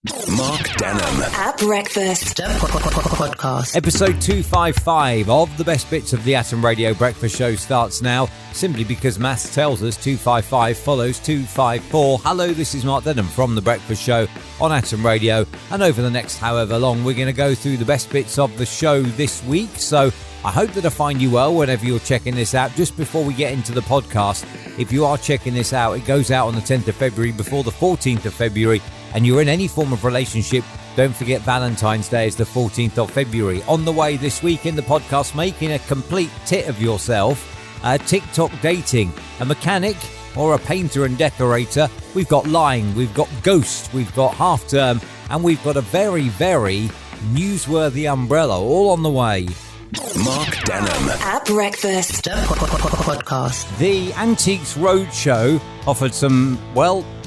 Mark Denholm at Breakfast Podcast. Episode 255 of the best bits of the Atom Radio Breakfast Show starts now, simply because maths tells us 255 follows 254. Hello, this is Mark Denholm from the Breakfast Show on Atom Radio, and over the next however long we're going to go through the best bits of the show this week. So I hope that I find you well whenever you're checking this out. Just before we get into the podcast, if you are checking this out, it goes out on the 10th of February before the 14th of February, and you're in any form of relationship, don't forget Valentine's Day is the 14th of February. On the way this week in the podcast, making a complete tit of yourself, TikTok dating, a mechanic or a painter and decorator. We've got lying, we've got ghost, we've got half term, and we've got a very, very newsworthy umbrella all on the way. Mark Denholm at Breakfast Podcast. The Antiques Roadshow offered some,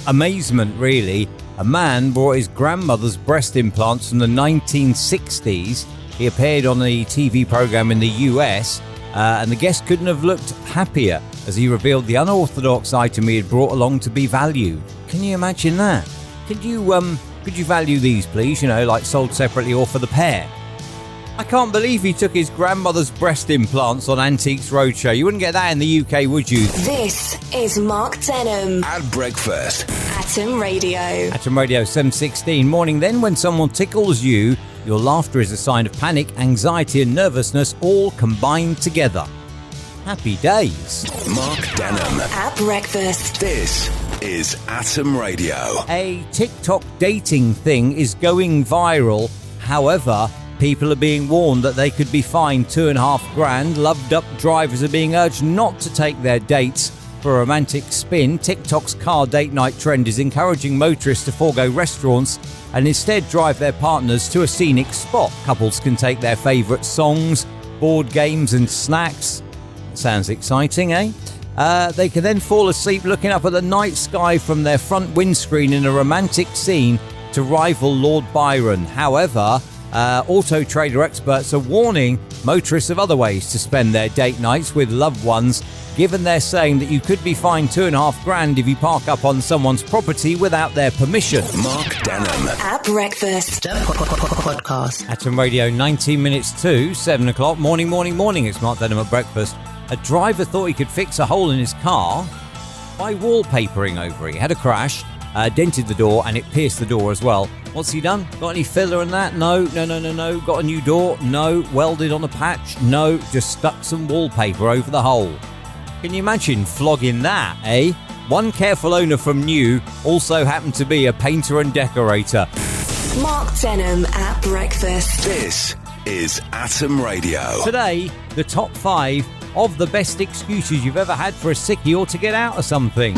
amazement really. A man brought his grandmother's breast implants from the 1960s. He appeared on the TV program in the US, and the guest couldn't have looked happier as he revealed the unorthodox item he had brought along to be valued. Can you imagine that? Could you value these, please? Like sold separately or for the pair? I can't believe he took his grandmother's breast implants on Antiques Roadshow. You wouldn't get that in the UK, would you? This is Mark Denholm at Breakfast. Atom Radio. Atom Radio 7:16. Morning then, when someone tickles you, your laughter is a sign of panic, anxiety and nervousness all combined together. Happy days. Mark Denholm at Breakfast. This is Atom Radio. A TikTok dating thing is going viral. However, people are being warned that they could be fined $2,500. Loved-up drivers are being urged not to take their dates for a romantic spin. TikTok's car date night trend is encouraging motorists to forego restaurants and instead drive their partners to a scenic spot. Couples can take their favourite songs, board games and snacks. Sounds exciting, eh? They can then fall asleep looking up at the night sky from their front windscreen in a romantic scene to rival Lord Byron. However, Auto Trader experts are warning motorists of other ways to spend their date nights with loved ones, given they're saying that you could be fined $2,500 if you park up on someone's property without their permission. Mark Denholm at Breakfast Podcast. Atom Radio, 19 minutes to 7 o'clock. Morning. It's Mark Denholm at Breakfast. A driver thought he could fix a hole in his car by wallpapering over it. He had a crash, dented the door, and it pierced the door as well. What's he done? Got any filler in that? No. Got a new door? No. Welded on a patch? No. Just stuck some wallpaper over the hole. Can you imagine flogging that, eh? One careful owner from New also happened to be a painter and decorator. Mark Denholm at Breakfast. This is Atom Radio. Today, the top 5 of the best excuses you've ever had for a sickie or to get out of something.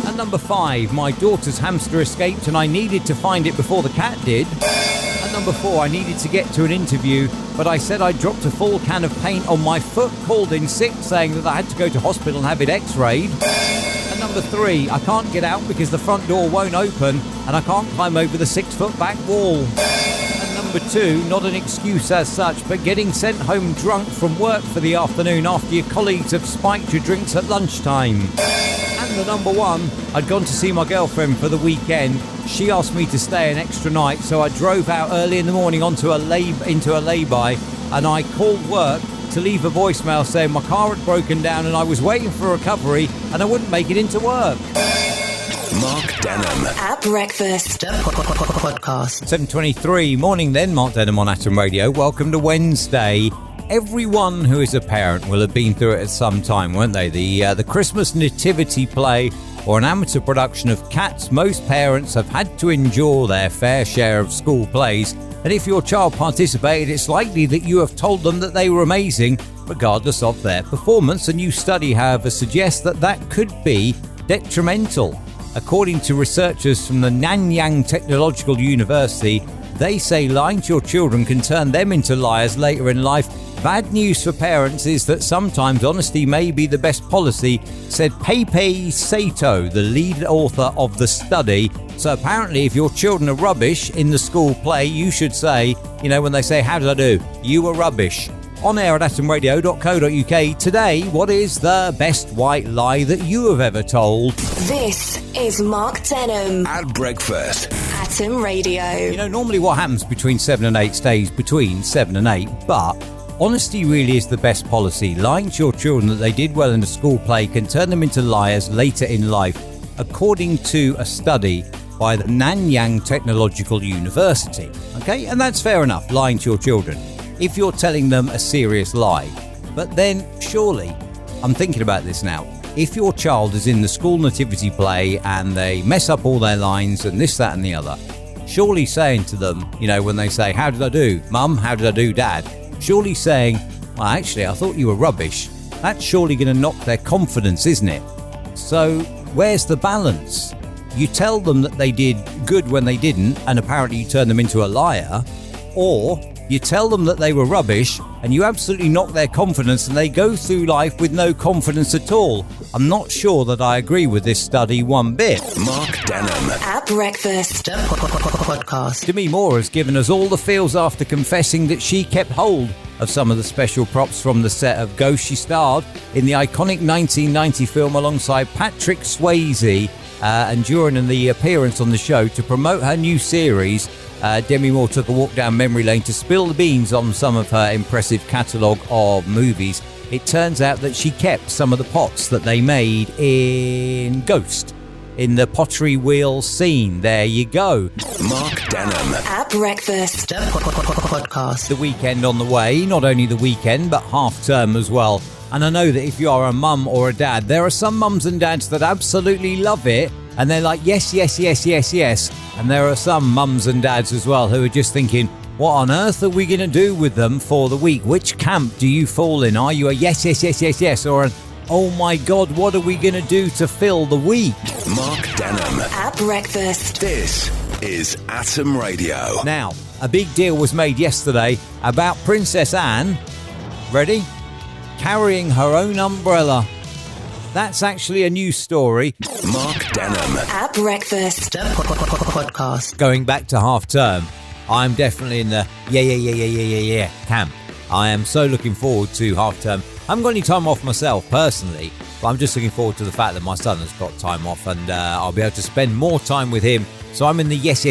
At number 5, my daughter's hamster escaped and I needed to find it before the cat did. At number 4, I needed to get to an interview, but I said I dropped a full can of paint on my foot, called in sick, saying that I had to go to hospital and have it x-rayed. At number 3, I can't get out because the front door won't open and I can't climb over the 6-foot back wall. At number 2, not an excuse as such, but getting sent home drunk from work for the afternoon after your colleagues have spiked your drinks at lunchtime. And the number 1, I'd gone to see my girlfriend for the weekend. She asked me to stay an extra night, so I drove out early in the morning into a lay-by, and I called work to leave a voicemail saying my car had broken down and I was waiting for recovery and I wouldn't make it into work. Mark Denholm at Breakfast Podcast. 7:23. Morning then, Mark Denholm on Atom Radio. Welcome to Wednesday. Everyone who is a parent will have been through it at some time, won't they? The Christmas nativity play or an amateur production of Cats. Most parents have had to endure their fair share of school plays, and if your child participated, it's likely that you have told them that they were amazing, regardless of their performance. A new study, however, suggests that could be detrimental. According to researchers from the Nanyang Technological University, they say lying to your children can turn them into liars later in life. Bad news for parents is that sometimes honesty may be the best policy, said Pepe Sato, the lead author of the study. So apparently if your children are rubbish in the school play, you should say, when they say, "How did I do?" "You were rubbish." on air at atomradio.co.uk. Today, what is the best white lie that you have ever told? This is Mark Denholm At breakfast. Atom Radio. You know, normally what happens between 7 and 8 stays between 7 and 8, but honesty really is the best policy. Lying to your children that they did well in a school play can turn them into liars later in life, according to a study by the Nanyang Technological University. Okay, and that's fair enough, lying to your children, if you're telling them a serious lie. But then, surely, I'm thinking about this now, if your child is in the school nativity play and they mess up all their lines and this, that and the other, surely saying to them, you know, when they say, how did I do, Mum, how did I do, Dad? Surely saying, well, actually, I thought you were rubbish. That's surely going to knock their confidence, isn't it? So, where's the balance? You tell them that they did good when they didn't, and apparently you turn them into a liar, or you tell them that they were rubbish and you absolutely knock their confidence and they go through life with no confidence at all. I'm not sure that I agree with this study one bit. Mark Denholm. At breakfast. Podcast. Demi Moore has given us all the feels after confessing that she kept hold of some of the special props from the set of Ghost. She starred in the iconic 1990 film alongside Patrick Swayze, and during the appearance on the show to promote her new series, Demi Moore took a walk down memory lane to spill the beans on some of her impressive catalogue of movies. It turns out that she kept some of the pots that they made in Ghost, in the pottery wheel scene. There you go. Mark Denholm. At breakfast. Podcast. The weekend on the way, not only the weekend, but half term as well. And I know that if you are a mum or a dad, there are some mums and dads that absolutely love it. And they're like, yes, yes, yes, yes, yes. And there are some mums and dads as well who are just thinking, what on earth are we going to do with them for the week? Which camp do you fall in? Are you a yes, yes, yes, yes, yes? Or an, oh my God, what are we going to do to fill the week? Mark Denholm. At breakfast. This is Atom Radio. Now, a big deal was made yesterday about Princess Anne, ready? Carrying her own umbrella. That's actually a news story. Mark Denholm. At breakfast. Podcast. Going back to half term, I'm definitely in the yeah camp. I am so looking forward to half term. I haven't got any time off myself personally, but I'm just looking forward to the fact that my son has got time off and I'll be able to spend more time with him. So I'm in the yes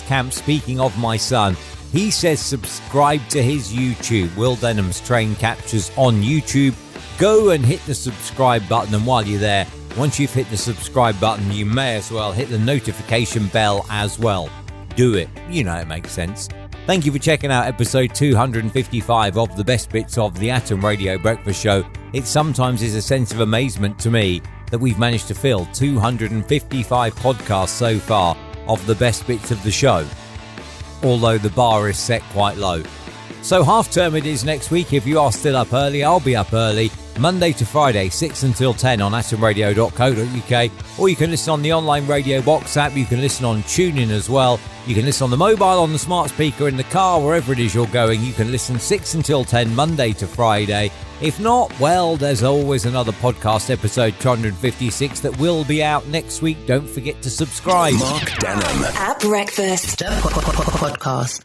camp. Speaking of my son, he says subscribe to his YouTube, Will Denham's Train Captures on YouTube. Go and hit the subscribe button, and while you're there, once you've hit the subscribe button, you may as well hit the notification bell as well. Do it. You know it makes sense. Thank you for checking out episode 255 of the best bits of the Atom Radio Breakfast Show. It sometimes is a sense of amazement to me that we've managed to fill 255 podcasts so far of the best bits of the show, although the bar is set quite low. So half term it is next week. If you are still up early, I'll be up early, Monday to Friday, 6 until 10 on atomradio.co.uk, or you can listen on the online Radio Box app. You can listen on TuneIn as well. You can listen on the mobile, on the smart speaker, in the car, wherever it is you're going. You can listen 6 until 10, Monday to Friday. If not, well, there's always another podcast, episode 256, that will be out next week. Don't forget to subscribe. Mark Denholm. At breakfast. Podcast.